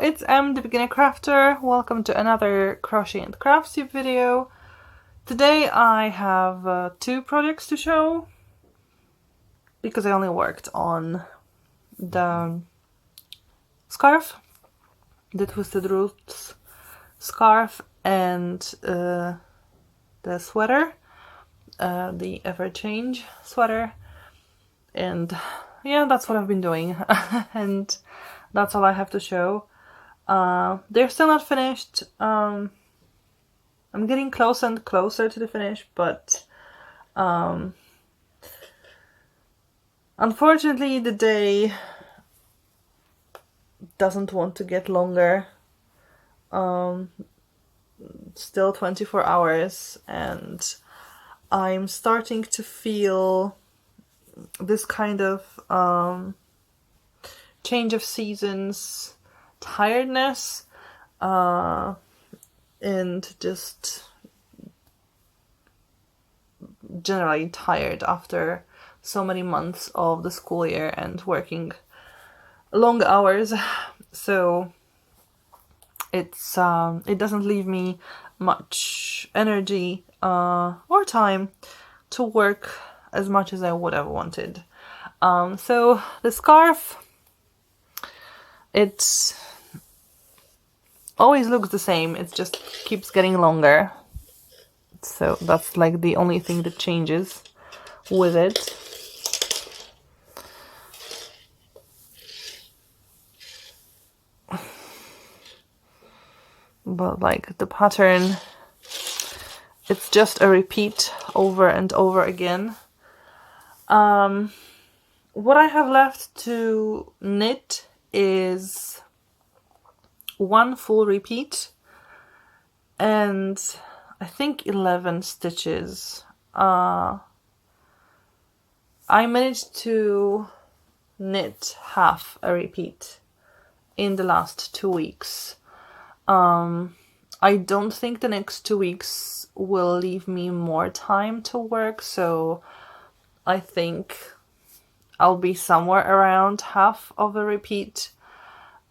it's Em, the beginner crafter. Welcome to another crochet and crafts video. Today I have two projects to show because I only worked on the scarf, the Twisted Roots scarf, and the sweater, the Ever Change sweater, and yeah, that's what I've been doing and that's all I have to show. They're still not finished. I'm getting closer and closer to the finish, but unfortunately the day doesn't want to get longer. Still 24 hours, and I'm starting to feel this kind of change of seasons tiredness, and just generally tired after so many months of the school year and working long hours. So it's it doesn't leave me much energy or time to work as much as I would have wanted. So the scarf, it always looks the same, it just keeps getting longer. So that's like the only thing that changes with it. But like the pattern, it's just a repeat over and over again. What I have left to knit is one full repeat and I think 11 stitches. I managed to knit half a repeat in the last 2 weeks. I don't think the next 2 weeks will leave me more time to work, so I think I'll be somewhere around half of a repeat.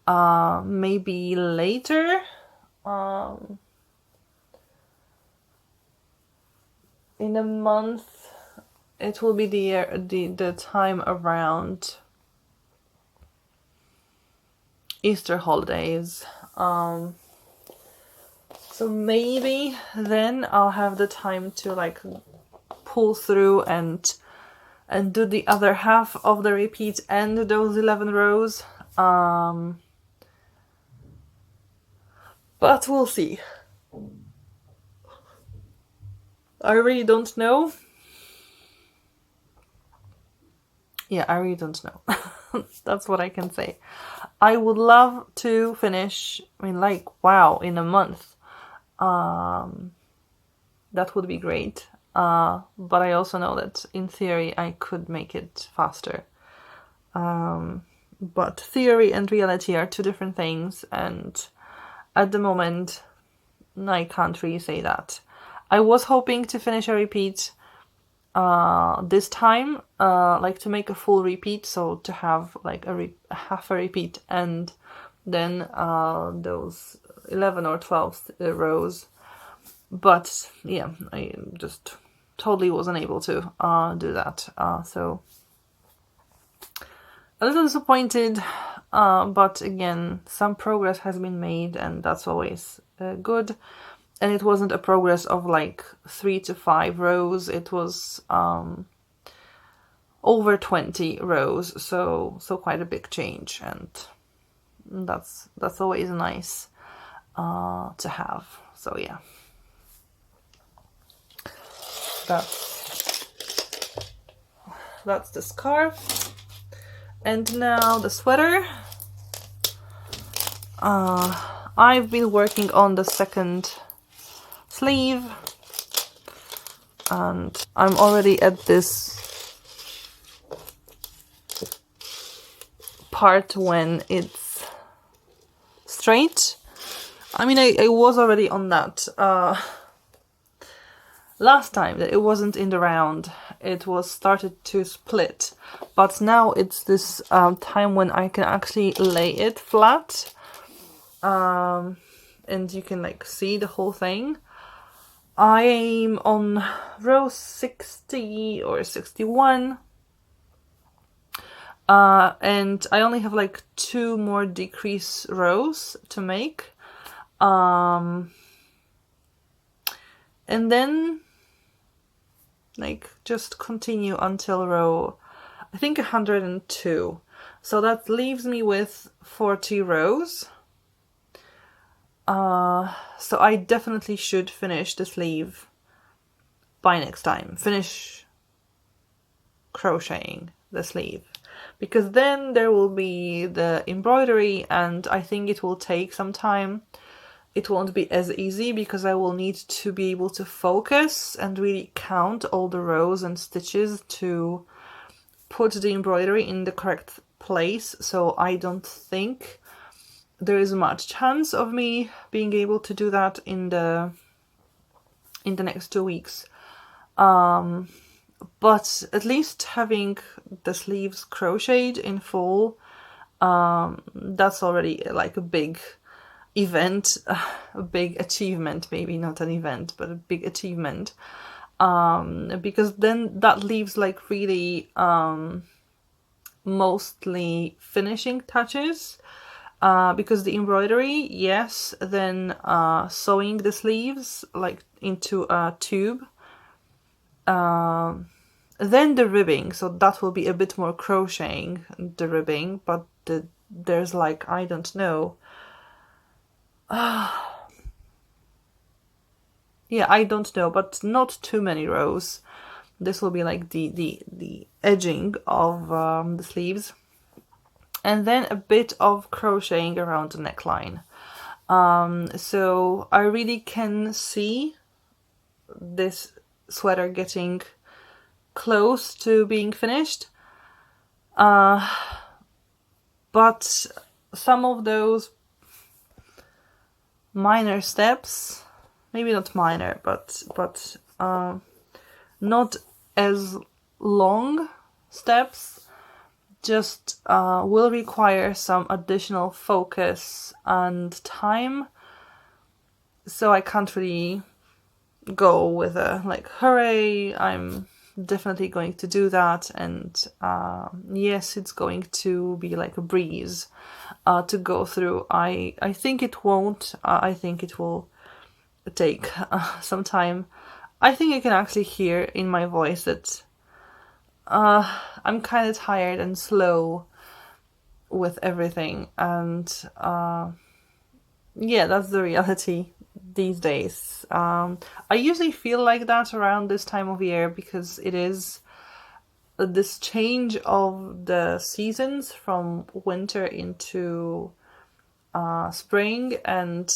Maybe later. In a month, it will be the time around Easter holidays. So maybe then I'll have the time to like pull through and do the other half of the repeat and those 11 rows. But we'll see. I really don't know. Yeah, I really don't know. That's what I can say. I would love to finish, I mean, like, wow, in a month. That would be great. But I also know that in theory I could make it faster. But theory and reality are two different things, and at the moment I can't really say that. I was hoping to finish a repeat this time, like to make a full repeat, so to have like a half a repeat and then those 11 or 12 rows. But yeah, I just totally wasn't able to do that. So a little disappointed, but again, some progress has been made, and that's always good. And it wasn't a progress of like 3 to 5 rows, it was over 20 rows, so quite a big change, and that's always nice to have. So yeah, that's the scarf. And now the sweater. I've been working on the second sleeve, and I'm already at this part when it's straight. I mean, I was already on that last time, that it wasn't in the round, it was started to split, but now it's this time when I can actually lay it flat and you can like see the whole thing. I'm on row 60 or 61, and I only have like 2 more decrease rows to make, and then like just continue until row, I think 102. So that leaves me with 40 rows. So I definitely should finish the sleeve by next time. Finish crocheting the sleeve, because then there will be the embroidery, and I think it will take some time. It won't be as easy because I will need to be able to focus and really count all the rows and stitches to put the embroidery in the correct place. So I don't think there is much chance of me being able to do that in the next 2 weeks. But at least having the sleeves crocheted in full, that's already like a big event, a big achievement, maybe not an event, but a big achievement. Because then that leaves like really mostly finishing touches. Because the embroidery, yes, then sewing the sleeves like into a tube, then the ribbing, so that will be a bit more crocheting, the ribbing, but there's like, I don't know, yeah, I don't know, but not too many rows. This will be like the edging of the sleeves, and then a bit of crocheting around the neckline. So I really can see this sweater getting close to being finished. But some of those minor steps, maybe not minor, but not as long steps, just will require some additional focus and time. So I can't really go with a like, hooray, I'm definitely going to do that. And yes, it's going to be like a breeze to go through. I think it won't. I think it will take some time. I think you can actually hear in my voice that I'm kind of tired and slow with everything, and yeah, that's the reality these days. I usually feel like that around this time of year because it is this change of the seasons from winter into spring, and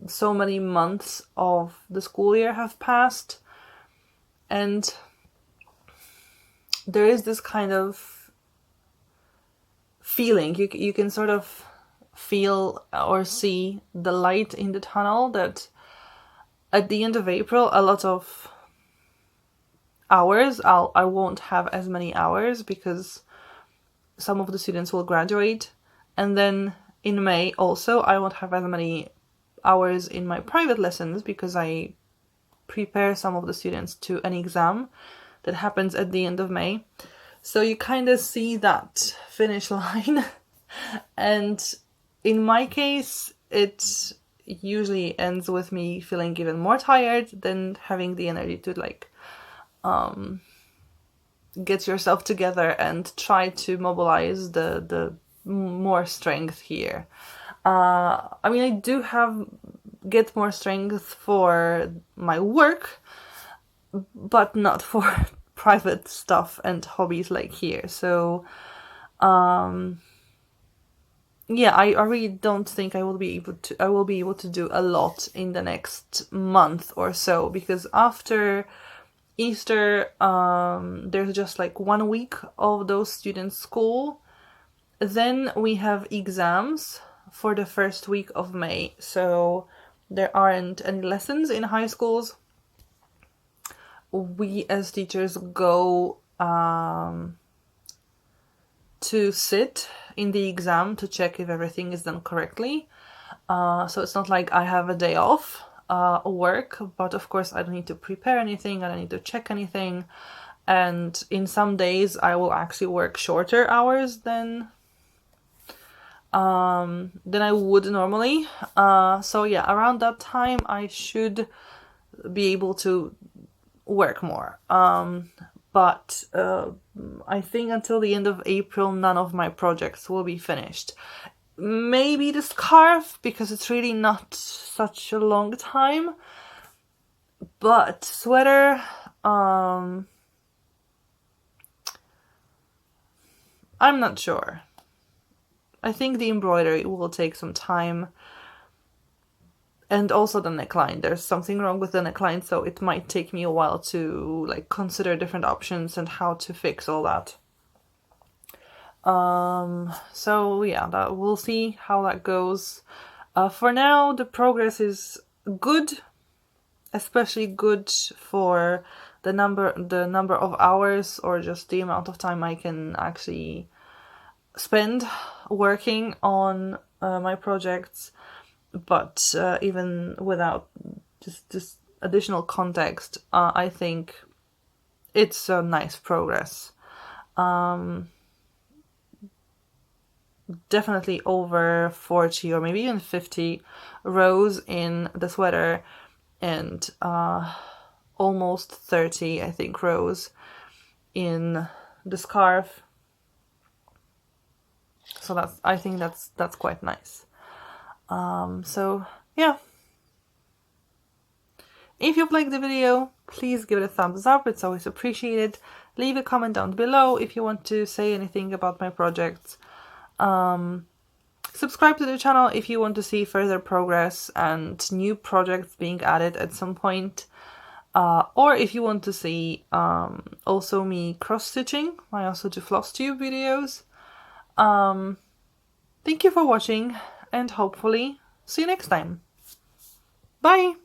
so many months of the school year have passed, and there is this kind of feeling, you can sort of feel or see the light in the tunnel, that at the end of April a lot of hours, I won't have as many hours because some of the students will graduate, and then in May also I won't have as many hours in my private lessons because I prepare some of the students to an exam that happens at the end of May. So you kind of see that finish line. And in my case, it usually ends with me feeling even more tired than having the energy to like get yourself together and try to mobilize the more strength here. I mean, I do get more strength for my work, but not for private stuff and hobbies like here. So yeah, I really don't think I will be able to do a lot in the next month or so, because after Easter there's just like 1 week of those students' school. Then we have exams for the first week of May, so there aren't any lessons in high schools. We as teachers go to sit in the exam to check if everything is done correctly. So it's not like I have a day off work, but of course I don't need to prepare anything, I don't need to check anything. And in some days I will actually work shorter hours than I would normally. So yeah, around that time I should be able to work more. But I think until the end of April none of my projects will be finished. Maybe the scarf, because it's really not such a long time. But sweater, I'm not sure. I think the embroidery will take some time. And also the neckline. There's something wrong with the neckline, so it might take me a while to like consider different options and how to fix all that. So yeah, we'll see how that goes. For now, the progress is good, especially good for the number of hours, or just the amount of time I can actually spend working on my projects. But even without just additional context, I think it's a nice progress. Definitely over 40 or maybe even 50 rows in the sweater, and almost 30, I think, rows in the scarf. So I think that's quite nice. So yeah, if you've liked the video, please give it a thumbs up, it's always appreciated. Leave a comment down below if you want to say anything about my projects. Subscribe to the channel if you want to see further progress and new projects being added at some point. Or if you want to see also me cross-stitching. I also do floss tube videos. Thank you for watching, and hopefully see you next time. Bye!